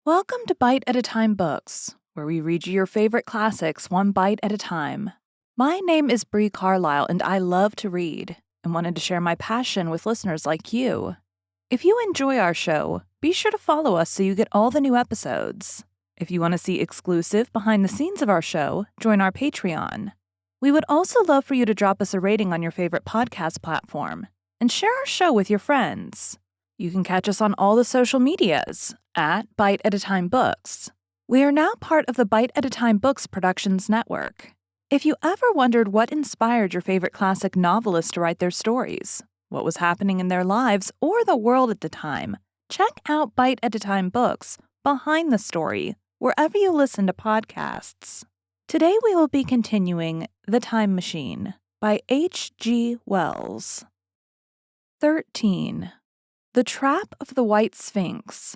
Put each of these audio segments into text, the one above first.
Welcome to Bite at a Time Books, where we read you your favorite classics one bite at a time. My name is Bree Carlile, and I love to read, and wanted to share my passion with listeners like you. If you enjoy our show, be sure to follow us so you get all the new episodes. If you want to see exclusive behind the scenes of our show, join our Patreon. We would also love for you to drop us a rating on your favorite podcast platform, and share our show with your friends. You can catch us on all the social medias at Bite at a Time Books. We are now part of the Bite at a Time Books Productions Network. If you ever wondered what inspired your favorite classic novelists to write their stories, what was happening in their lives or the world at the time, check out Bite at a Time Books Behind the Story wherever you listen to podcasts. Today we will be continuing The Time Machine by H.G. Wells. 13. The Trap of the White Sphinx.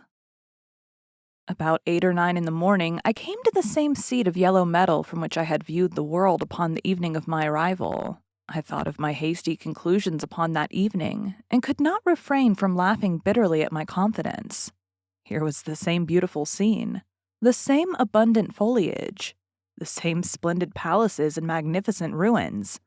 About 8 or 9 in the morning, I came to the same seat of yellow metal from which I had viewed the world upon the evening of my arrival. I thought of my hasty conclusions upon that evening, and could not refrain from laughing bitterly at my confidence. Here was the same beautiful scene, the same abundant foliage, the same splendid palaces and magnificent ruins,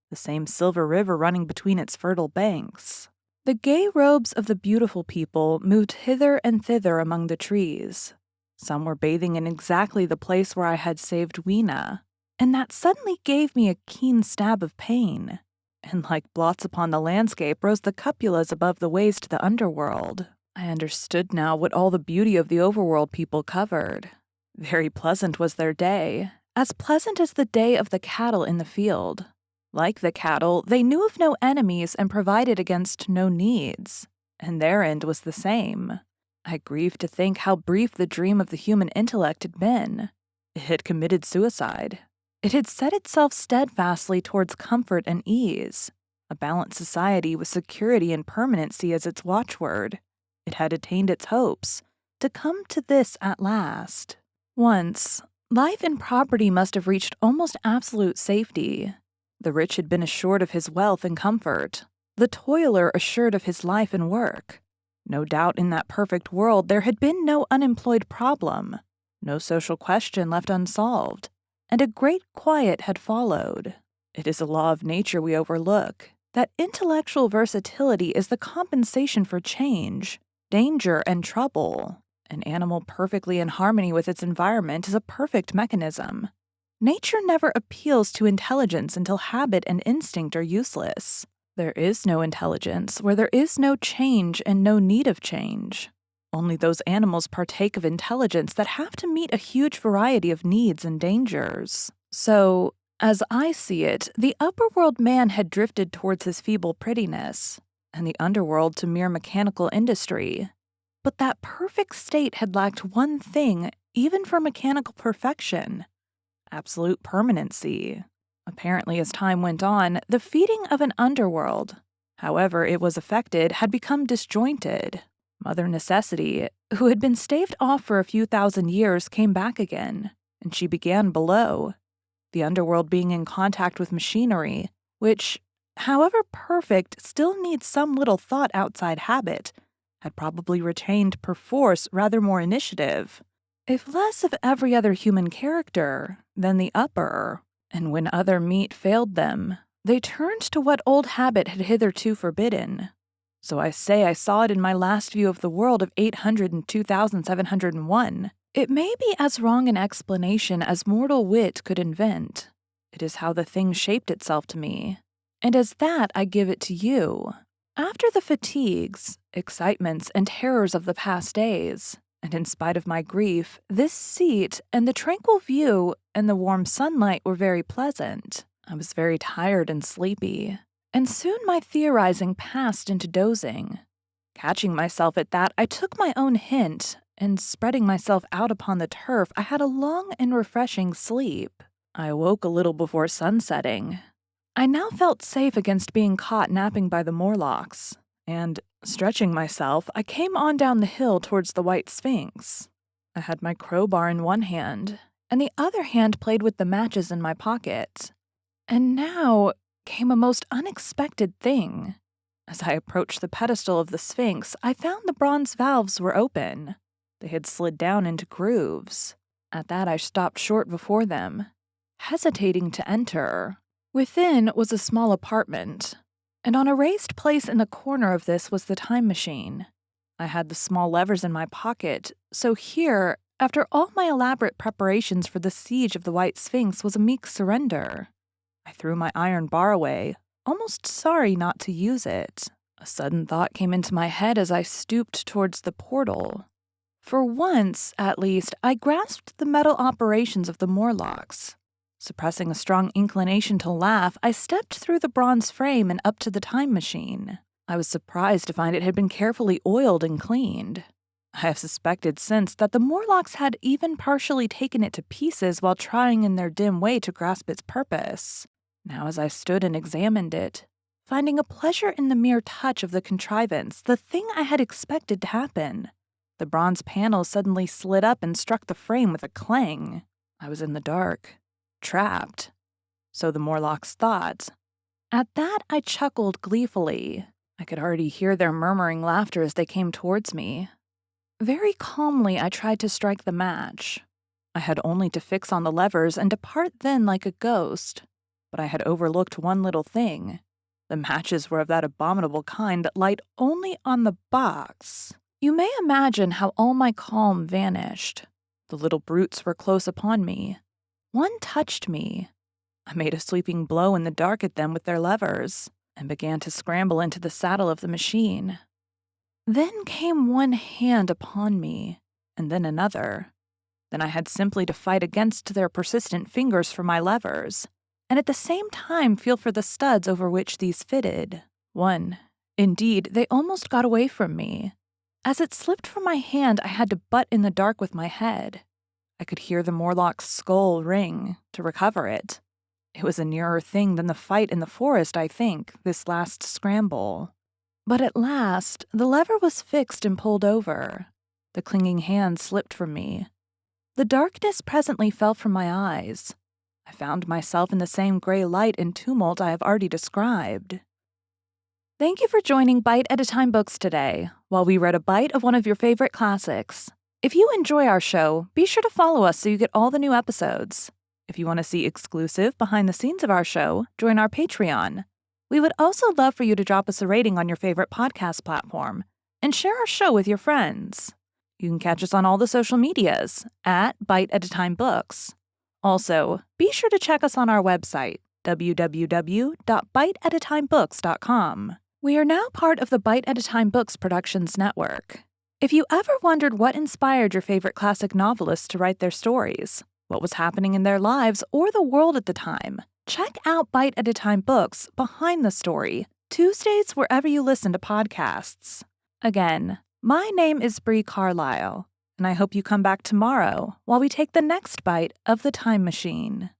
the same silver river running between its fertile banks. The gay robes of the beautiful people moved hither and thither among the trees. Some were bathing in exactly the place where I had saved Weena, and that suddenly gave me a keen stab of pain. And like blots upon the landscape rose the cupulas above the ways to the underworld. I understood now what all the beauty of the overworld people covered. Very pleasant was their day, as pleasant as the day of the cattle in the field. Like the cattle, they knew of no enemies and provided against no needs, and their end was the same. I grieved to think how brief the dream of the human intellect had been. It had committed suicide. It had set itself steadfastly towards comfort and ease, a balanced society with security and permanency as its watchword. It had attained its hopes, to come to this at last. Once, life and property must have reached almost absolute safety. The rich had been assured of his wealth and comfort, the toiler assured of his life and work. No doubt in that perfect world there had been no unemployed problem, no social question left unsolved, and a great quiet had followed. It is a law of nature we overlook, that intellectual versatility is the compensation for change, danger, and trouble. An animal perfectly in harmony with its environment is a perfect mechanism. Nature never appeals to intelligence until habit and instinct are useless. There is no intelligence where there is no change and no need of change. Only those animals partake of intelligence that have to meet a huge variety of needs and dangers. So, as I see it, the upper-world man had drifted towards his feeble prettiness, and the underworld to mere mechanical industry. But that perfect state had lacked one thing, even for mechanical perfection: absolute permanency. Apparently, as time went on, the feeding of an underworld, however it was effected, had become disjointed. Mother Necessity, who had been staved off for a few thousand years, came back again, and she began below. The underworld being in contact with machinery, which, however perfect, still needs some little thought outside habit, had probably retained perforce rather more initiative, if less of every other human character, than the upper. And when other meat failed them, they turned to what old habit had hitherto forbidden. So I say I saw it in my last view of the world of 802,701. It may be as wrong an explanation as mortal wit could invent. It is how the thing shaped itself to me, and as that I give it to you. After the fatigues, excitements, and terrors of the past days, and in spite of my grief, this seat and the tranquil view and the warm sunlight were very pleasant. I was very tired and sleepy, and soon my theorizing passed into dozing. Catching myself at that, I took my own hint, and spreading myself out upon the turf, I had a long and refreshing sleep. I awoke a little before sunsetting. I now felt safe against being caught napping by the Morlocks, and, stretching myself, I came on down the hill towards the White Sphinx. I had my crowbar in one hand, and the other hand played with the matches in my pocket. And now came a most unexpected thing. As I approached the pedestal of the Sphinx, I found the bronze valves were open. They had slid down into grooves. At that, I stopped short before them, hesitating to enter. Within was a small apartment, and on a raised place in the corner of this was the time machine. I had the small levers in my pocket, so here, after all my elaborate preparations for the siege of the White Sphinx, was a meek surrender. I threw my iron bar away, almost sorry not to use it. A sudden thought came into my head as I stooped towards the portal. For once, at least, I grasped the metal operations of the Morlocks. Suppressing a strong inclination to laugh, I stepped through the bronze frame and up to the time machine. I was surprised to find it had been carefully oiled and cleaned. I have suspected since that the Morlocks had even partially taken it to pieces while trying in their dim way to grasp its purpose. Now as I stood and examined it, finding a pleasure in the mere touch of the contrivance, the thing I had expected to happen, the bronze panel suddenly slid up and struck the frame with a clang. I was in the dark, trapped. So the Morlocks thought. At that, I chuckled gleefully. I could already hear their murmuring laughter as they came towards me. Very calmly, I tried to strike the match. I had only to fix on the levers and depart then like a ghost. But I had overlooked one little thing. The matches were of that abominable kind that light only on the box. You may imagine how all my calm vanished. The little brutes were close upon me. One touched me. I made a sweeping blow in the dark at them with their levers, and began to scramble into the saddle of the machine. Then came one hand upon me, and then another. Then I had simply to fight against their persistent fingers for my levers, and at the same time feel for the studs over which these fitted. Indeed, they almost got away from me. As it slipped from my hand, I had to butt in the dark with my head. I could hear the Morlock's skull ring to recover it. It was a nearer thing than the fight in the forest, I think, this last scramble. But at last, the lever was fixed and pulled over. The clinging hand slipped from me. The darkness presently fell from my eyes. I found myself in the same gray light and tumult I have already described. Thank you for joining Bite at a Time Books today, while we read a bite of one of your favorite classics. If you enjoy our show, be sure to follow us so you get all the new episodes. If you want to see exclusive behind the scenes of our show, join our Patreon. We would also love for you to drop us a rating on your favorite podcast platform and share our show with your friends. You can catch us on all the social medias at Bite at a Time Books. Also, be sure to check us on our website, www.biteatatimebooks.com. We are now part of the Bite at a Time Books Productions Network. If you ever wondered what inspired your favorite classic novelists to write their stories, what was happening in their lives or the world at the time, check out Bite at a Time Books Behind the Story, Tuesdays wherever you listen to podcasts. Again, my name is Bree Carlile, and I hope you come back tomorrow while we take the next bite of the time machine.